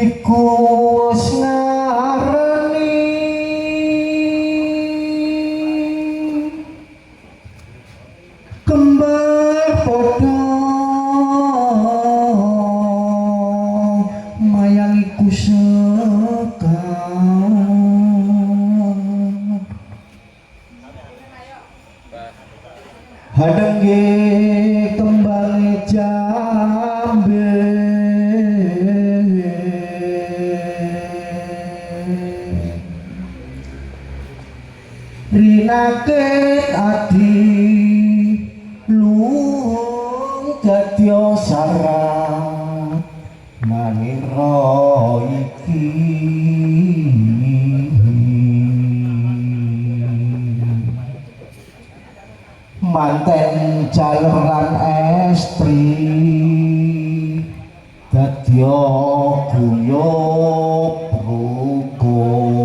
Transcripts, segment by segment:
iku wis ngarani kembar padha mayang iku sekar hadenge kembang jambe rinakit adi luhung dadya sarat manira iki manten jaluran estri dadya guyub rukun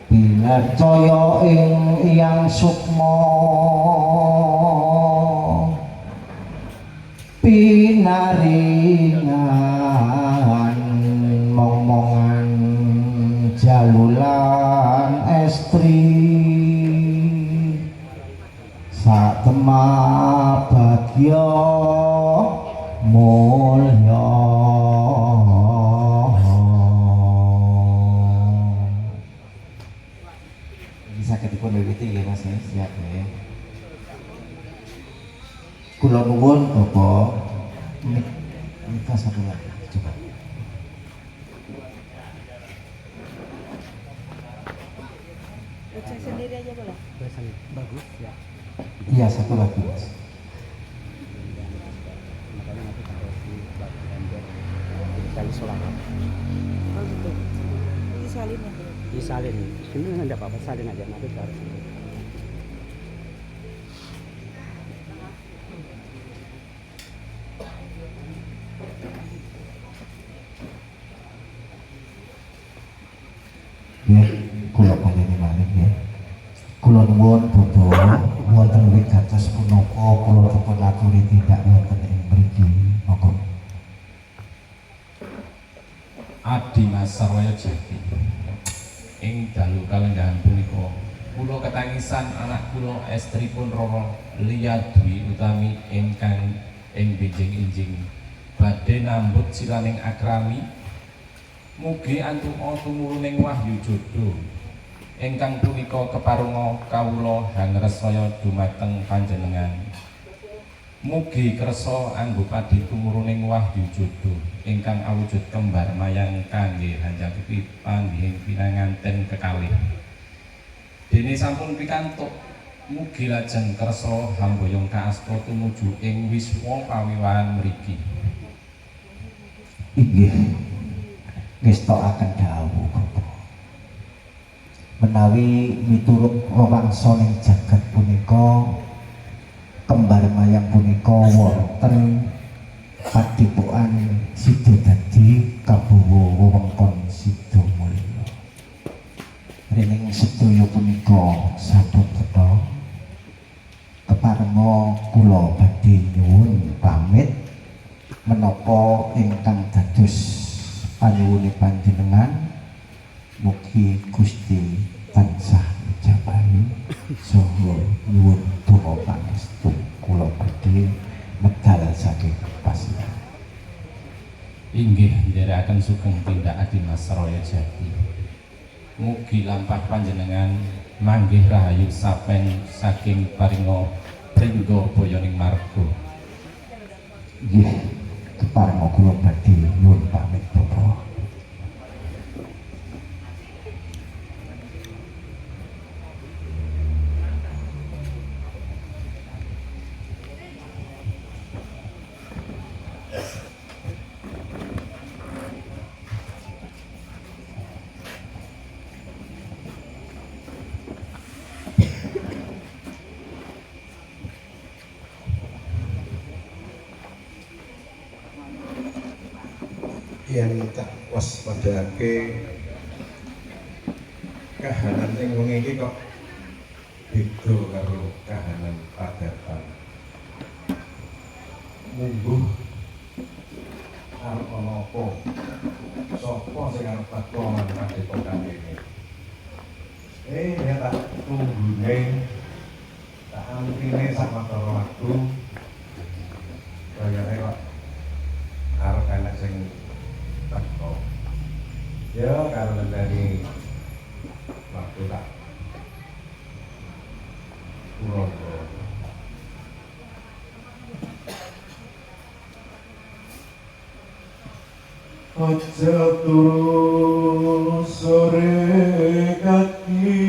pinarcaya ing Hyang Sukma pinaringan momongan jalulan estri satema bagya mulya bisa ketipun wiwiti ya Mas ya, siap ya. Kula nuwun Bapak nikah satu lagi coba. Cek sendiri aja boleh? Bagus ya. Iya satu lagi Mas. Makanya nanti kalau di solawat. Oh gitu. Disalin ya bro? Disalin. Sini nggak apa-apa, salin aja nanti harus. Ya, kula panjenengan malih ya. Kula nuwun Bapak wonten wigatos punapa kula dipun aturi tindak wonten ing mriki. Monggo. Adi Mas Sarwaya Jati. Ing dalu kalenggahan punika kula ketangisan anak kula estripun Roro Lia Dwi Utami ingkang ing benjing-injing badhe nambut silaning akrami. Mugi antuka tumuluning wahyu jodho ingkang punika keparunga kawula hangresaya dumateng panjenengan. Mugi kersa anggo padi tumuluning wahyu jodho ingkang awujud kembar mayang kangge hanjangipun panggihing pinanganten kekalih. Dene sampun pikantuk mugi lajeng kersa hamboyong kaasta tumuju ing wiswa pawiwahan mriki. Inggih. Ngestokaken dawuh menawi miturut wewangsaning jagat punika kembar mayang punika wonten padipukan sida dadi kabuwa wewengkon sida mulya rening sedaya punika sampun teta keparenga kula badhe nyuwun pamit menapa ingkang dados panuwune panjenengan mugi Gusti tansah njabahi saha nyuwun donga pangestu kula badhe medal saking pasihan. Inggih nderekaken sugeng tindak Adi Mas Sarwaya Jati. Mugi lampah panjenengan manggih rahayu sapen saking paringa pringga boyoning marga. Nggih keparenga kula badhe nyuwun pamit Bapak. Yang tak waspadake kahanan ing wong iki kok beda karo kahanan padatan. mungguh arep ana apa? Sapa sing arep teko nang padepokan ini? Ya tak tunggune tak antine sama karo aku. Kayane kok arep enek sing teko. Ya karena dari waktu tak pulang. Aja turu sore kaki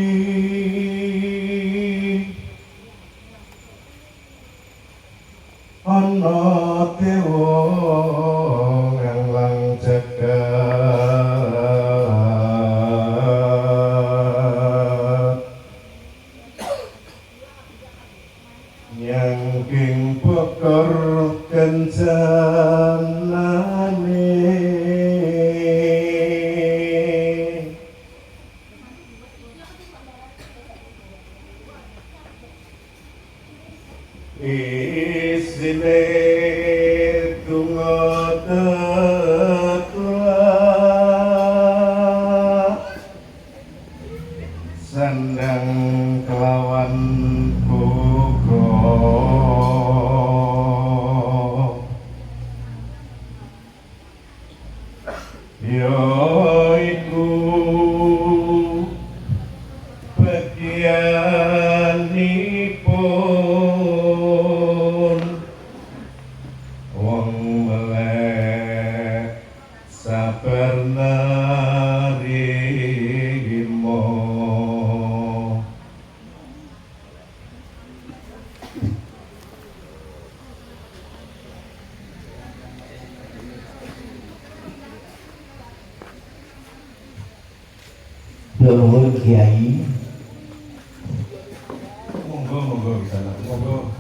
ana dewa ngalang jagat nyangking pekor kencanane isine tungotetlah sandang kelawan pugo yaiku bagianipun wong melek sabar narimo Nuwun Kiai, monggo bisa monggo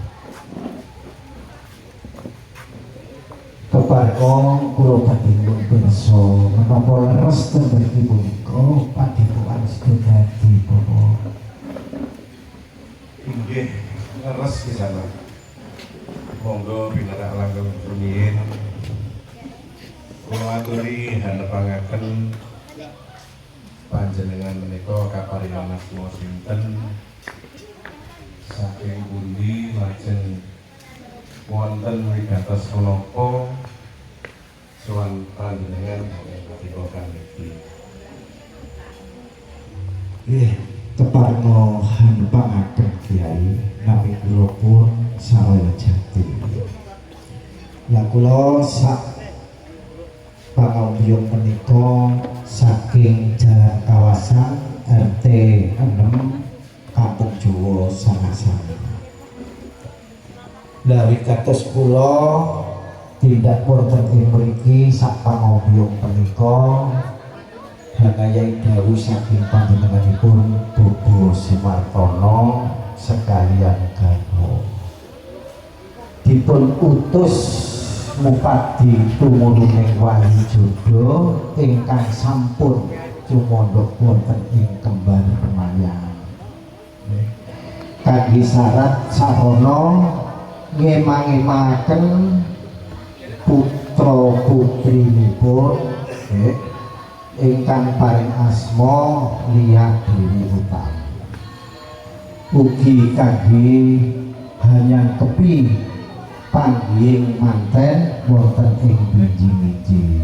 kepareng kula badhe nyuwun pirsa menapa leres ten mriki punika padepokan Sedadi Bapa. inggih leres di sana. Monggo pinarak langgeng rumiyin. Kula aturi hanepangaken panjenengan menika kaparingan asma sinten saking pundi lajeng wonten wigatos menapa sowan panjenengan padepokan iki. Nggih, kepareng hanepangaken Kiai nami kula pun saraya jati. Ya kula sak pangambiyung menika saking Jalan Kawasan RT 6 Kampung Jawa Sangasanga. Lah wigatos kula tindak wonten ing mriki sak pangambiyung menika Hanayai dawuh saking panjenenganipun Bobo Simartono sekalian garwa dipun utus Mupadi tumurune Wali Jodo ingkang sampun cumondhok wonten ing Kembar Pemayang. Kangge syarat sarana ngemang-emangaken putra putrinipun ingkang paring asma Lia Dewi Utami. Ugi kangge hanyangkepi panggihing manten wonten ing biji-biji.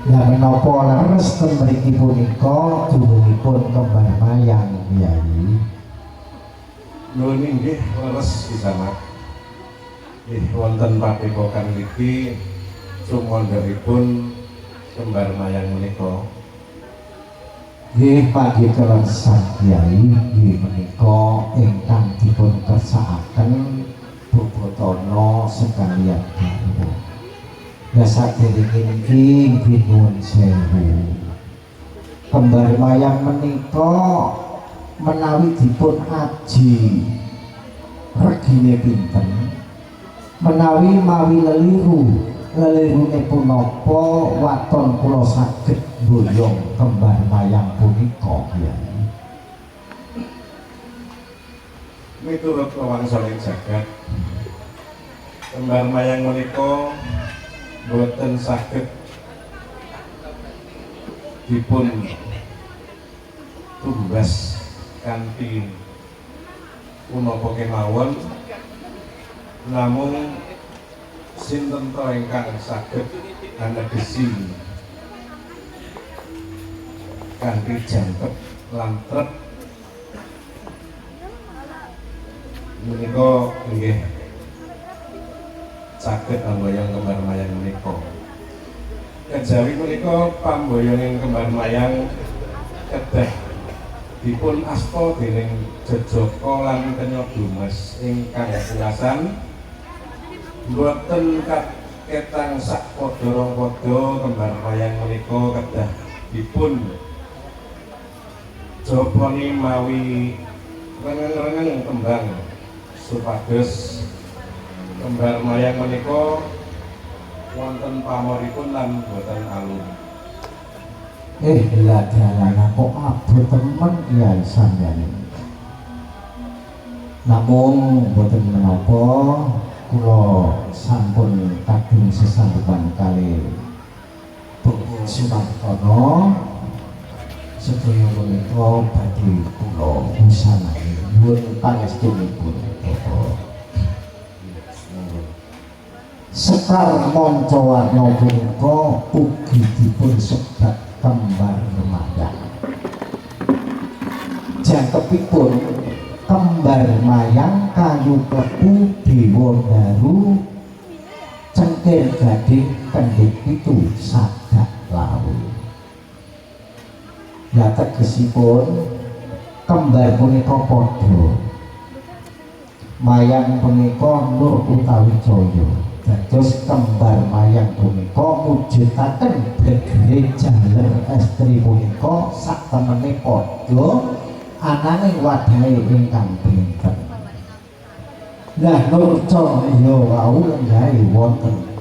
Lah menapa leres ten mriki punika durungipun Kembar Mayang Kyai. Nuwun inggih leres di sana. Nggih wonten padepokan niki sumondhonipun Kembar Mayang menika. Nggih panggih kalian sang Kyai nggih menika ingkang dipun kersakaken Bobotono sekalian garwa. Lah saderenge niki nggih nuwun sewu. Kembar Mayang menika menawi dipun aji regine pinten, menawi mawi lelirune punapa waton kula saged mboyong Kembar Mayang punika Kyai. Miturut wangsaning jagat kembar mayang menika boten saged dipun tumbas kanthi punapa kemawon, namung sinten to ingkang saged anegesi kanthi jangkep lan trep menika nggih saged pamboyong kembar mayang menika. Kejawi menika pamboyonging kembar mayang kedah dipun asta dening Jejaka lan Kenyodumas ingkang pungkasan boten ketang sak padha rong padha kembar mayang menika kedah dipun joponi mawi rengeng-rengeng kembang supados kembar mayang menika wonten pamoripun lan boten alun. Lah dalana kok abot temen ya sampeyan. Namung boten menapa kula sampun kadung sesambetan kali Bapak Sumartono sedaya menika badhe kula usanani nyuwun pangestunipun Bapak. Sekar manca warna punika ugi dipun sebat kembar mayang. Jangkepipun kembar mayang kayu klepu dewa daru cengkir gading kendhit pitu sadak lawu. Lah tegesipun kembar punika padha mayang punika nur utawi caya. Dados kembar mayang punika mujudaken gegere jaler estri punika sak temene padha ananging wadahe ingkang benten. Lah nur caya wau lenggahe wonten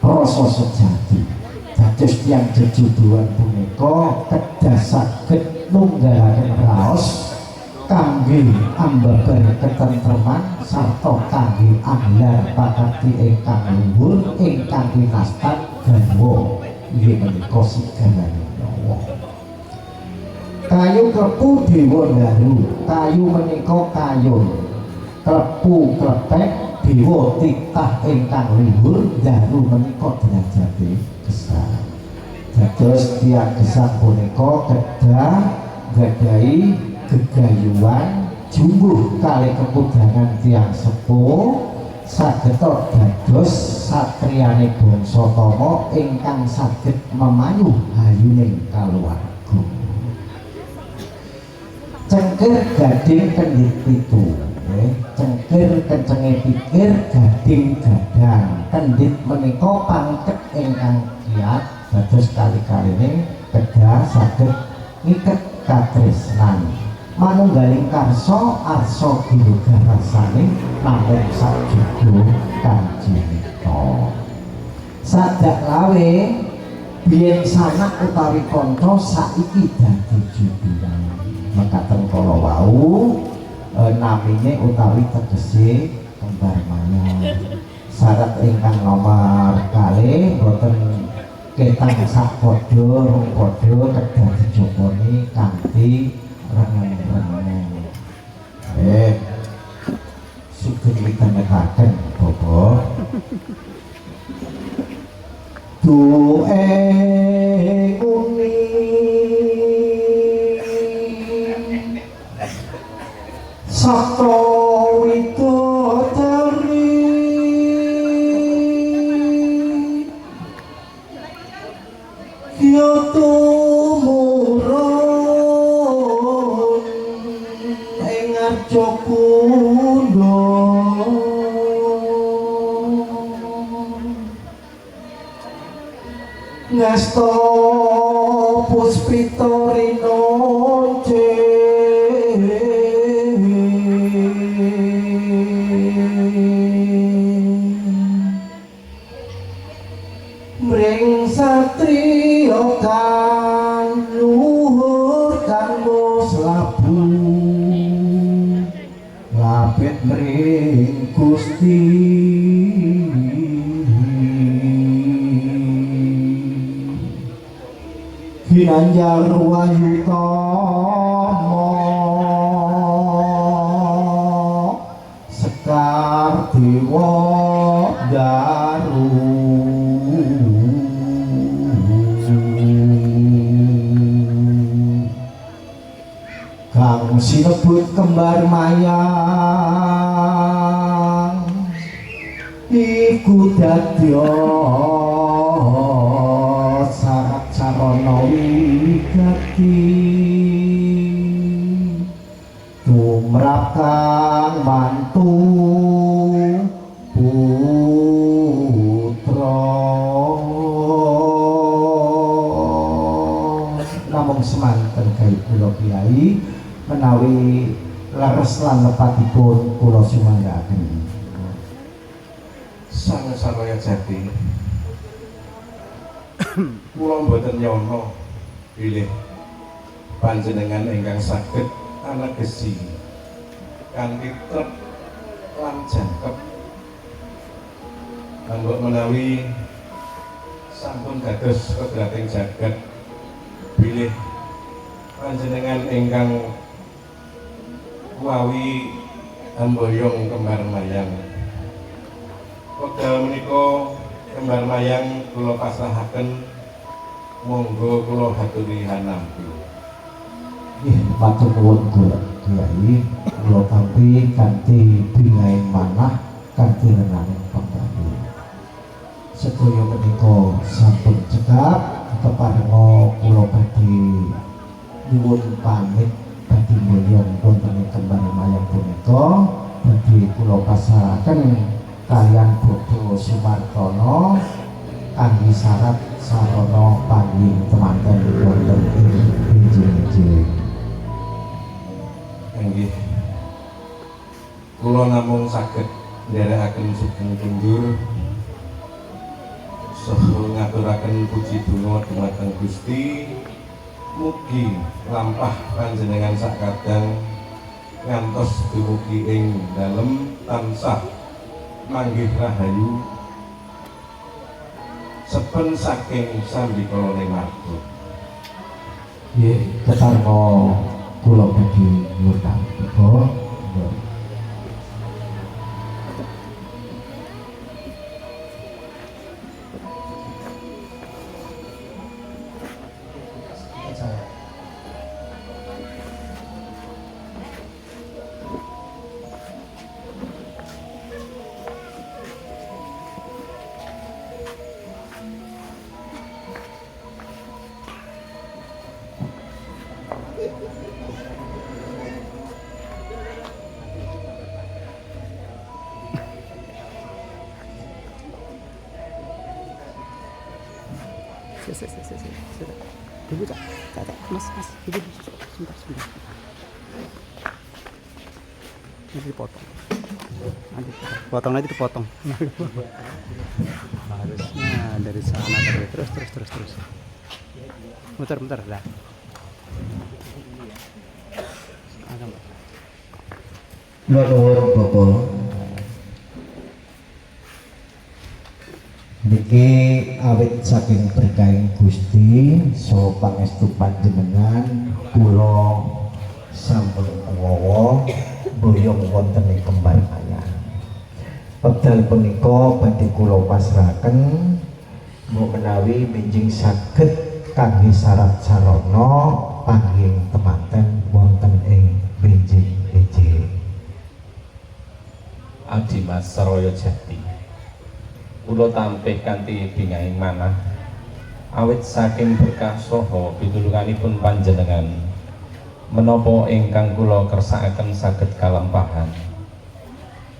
rasa sejati. Dados tiyang jejuduhan punika kedah saged nunggalaken raos kangge ambabar ketentreman sarta kangge anglar pakati ingkang luhur ingkang winastan garwa inggih menika sigalane nyawa. Kayu klepu dewa daru, kayu menika kayun, klepu klepek dewa titah ingkang luhur, daru menika derajate gesang. Dados tiyang gesang punika kedah gadhahi gegayuhan jumbuh kali kepudangan tiang sepuh sageta dados satriyane bangsa Tama ingkang saged memayu hayuning kaluwarga. Cengkir gading kendhit pitu, cengkir kencenge pikir gading gadang kendhit menika pangket ingkang kiyat dados kali-kaline kedah saged ngiket katresnan. Manunggaling karsa arsa giluga rasane namung sajuga kanjita. Sadak lawe biyen sanak utawi kanca saiki dadi judulan. Mekaten kala wau namine utawi tegese kembar mayang. Syarat ingkang nomor kalih boten ketang sak padha rong padha kedah dijoponi kanthi rengen-rengen. Sugeng mitangetaken Bapak. Duwe muni Sabto widodari Kyoto Jokundo Ngasta Puspitorino mring satriya kang luhur kang mos labu abet mring Gusti Ginanjar Wayutama Sekar Dewa Daru Kang sinebut kembar mayang iku dadya sarat sarana wigati tumrap kang mantu putra namung semanten gawe kula Kyai menawi leres lan lepatipun kula sumanggaken. Sang Saraya Jati kula mboten nyono bilih panjenengan ingkang saged anegesi kanthi trep lan jangkep anggo menawi sampun dados kedating jagat bilih panjenengan ingkang kuawi amboyong kembar mayang. Wekdal menika kembar mayang kula pasrahaken monggo kula haturi hanampi. Nggih matur nuwun kula Kyai kula tampi kanthi bingaing manah kanthi renaning pangabdi. Sedaya menika sampun cekap keparenga kula badhe nyuwun pamit badhe mulya wonten ing kembar mayang punika badhe kula pasrahaken kaliyan Bodo Sumartono kangge syarat sarana panggih temanten wonten ing benjing-benjing. Inggih kula namung saged nderekaken sugeng kundur saha ngaturaken puji donga dhumateng Gusti mugi lampah panjenengan sakadang ngantos dumugi ing dalem tansah manggih rahayu sepen saking sambikala marga. Nggih ketarga kula badhe nyuwun putra. Sudah. Dulu Cak. Mas, dulu sebentar. Nanti dipotong. Nanti dipotong. Harusnya dari sana terus. Bentar dah. Kula nuwun Bapak. Niki awit saking berkahing Gusti saha pangestu panjenengan kula sampun kuwawa boyong wonten ing kembar mayang. Wekdal punika badhe kula pasrahaken menawi benjing saged kangge syarat sarana panggih temanten wonten ing benjing-benjing. Adi Mas Saraya Jati kula tampih kanthi bingahing manah awit saking berkah saha pitulunganipun panjenengan menapa ingkang kula kersakaken saged kalampahan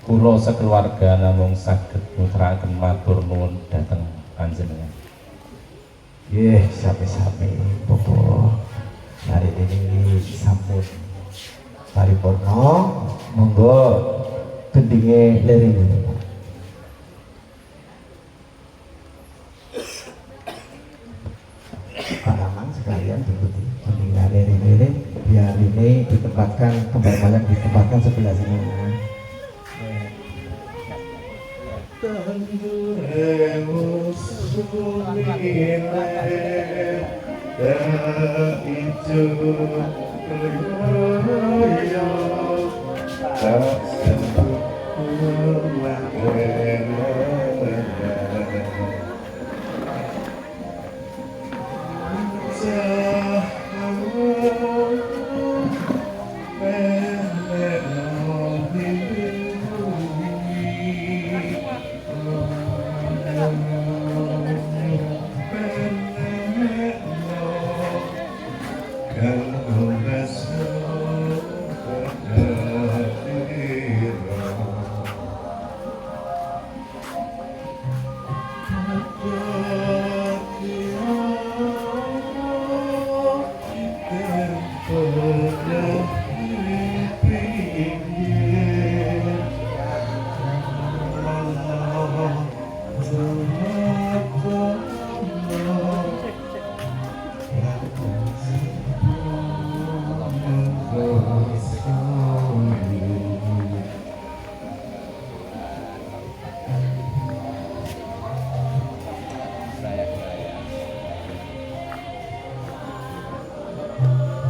kula sekeluarga namung saged mutraken matur nuwun dhateng panjenengan. Nggih sami-sami Bapak. Hari ini sampun paripurna monggo gendinge lering. Paramang sekalian diikuti gendingan lering biar ini ditempatkan kembar mayang ditempatkan sebelah sini. tanduremus sumile ijo riyo tak sentuh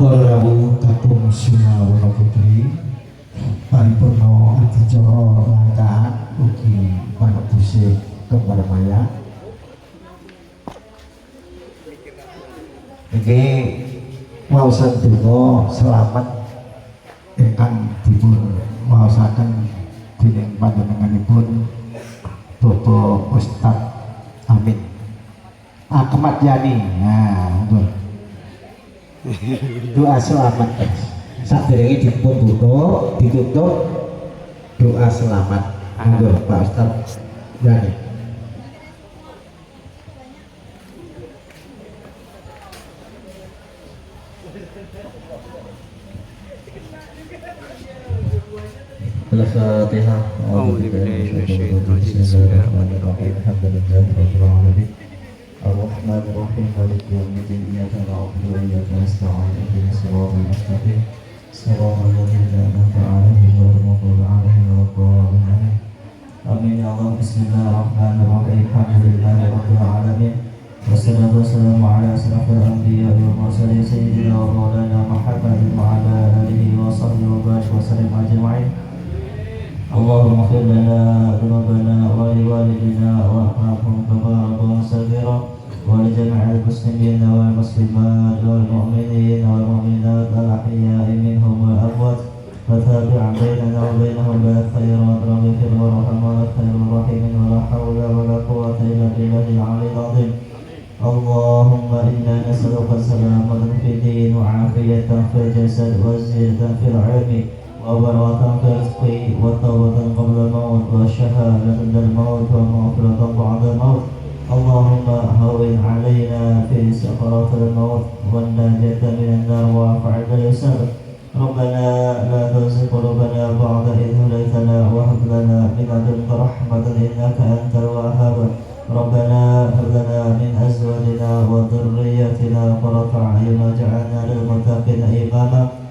Para rawuh kakung Sunawana Putri paripurna adicara langkaan ugi panebuse kembar maya. Niki waosan donga selamat ingkang dipun waosaken dening panjenenganipun Bapak Ustadz Amin Ahmad Yani. Nah, doa selamat saderenge dipun ditutup doa selamat anggo Pak Ustaz Yani. Al-Fatihah. Ar-Rahmanir-Rahim. Maliki yaumiddin. Iyyaka na'budu wa iyyaka nasta'in. Ihdinas siratal mustaqim. Siratal ladzina an'amta 'alaihim ghairil maghdubi 'alaihim waladdallin. Amin ya Allah. Bismillahirrahmanirrahim. Alhamdulillahi rabbil alamin. Wassalatu wassalamu ala asyrafil anbiya'i wal mursalin sayyidina wa maulana Muhammadin wa ala alihi wa sahbihi wa barik wa sallim ajma'in. Allahumma ighfir lana dhunubana wa liwalidina warhamhum kama rabbayana shaghira wa li jami'il muslimina wal muslimat wal mu'minina wal mu'minat al ahya'i minhum wal amwat wa tabi' bainana wa bainahum bil khairat rabbi ighfir warham wa khairur rahimin wa la hawla wa la quwwata illa billahil 'aliyyil 'azim. Allahumma inna nas'aluka salamatan fid din wa 'afiyatan fil jasad wa ziyadatan fil 'ilmi وبركة في الرزق وتوبة قبل الموت وشهادة عند الموت ومغفرة بعد الموت. اللهم هون علينا في سكرات الموت والنجاة من النار وافعل الحساب. ربنا لا تزغ قلوبنا بعد إذ هديتنا وهب لنا من لدنك رحمة إنك أنت الوهاب. ربنا هب لنا من أزواجنا وذرياتنا قرة أعين واجعلنا للمتقين إماما.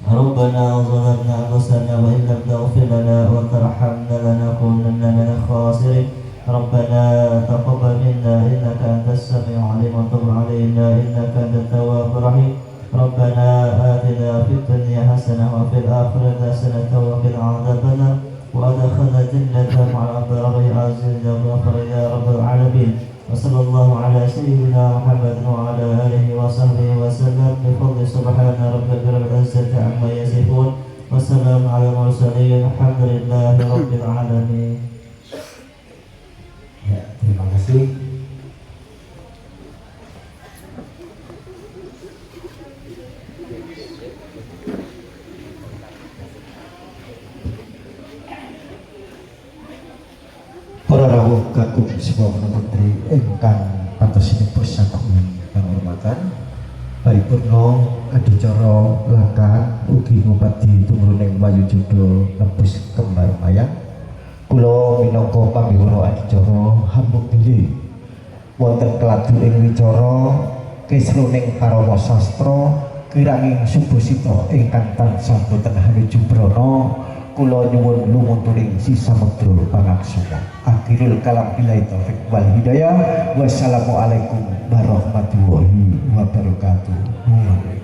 ربنا ظلمنا أنفسنا وإن لم تغفر لنا وترحمنا لنكونن من الخاسرين. ربنا تقبل منا إنك أنت السميع العليم وتب علينا إنك أنت التواب الرحيم. ربنا آتنا في الدنيا حسنة وفي الآخرة حسنة وقنا عذاب النار وأدخلنا الجنة مع الأبرار عزيز غفر يا رب العالمين. وصلى الله على سيدنا محمد وعلى آله وصحبه وسلم بفضل سبحان ربك رب العزة عما يصفون والسلام على المرسلين الحمد لله رب العالمين. Ya, terima kasih. Para rawuh kakung Sunawana Putri ingkang pantosipun sagungan panghormatan paripurna adicara langkaan ugi ngupadi tumuruneng wayu judha Nebus Kembar Mayang. Kula minangka pambiwara adicara hambuk bilih wonten keladu ing wicara kesruning parama sastra kiranging subasita ingkang tansah boten hanujubrana kula nyuwun lumunturing si samudra pangaksuma. Akhirul kalam billahi taufik wal hidayah. Wassalamualaikum warahmatullahi wabarakatuh.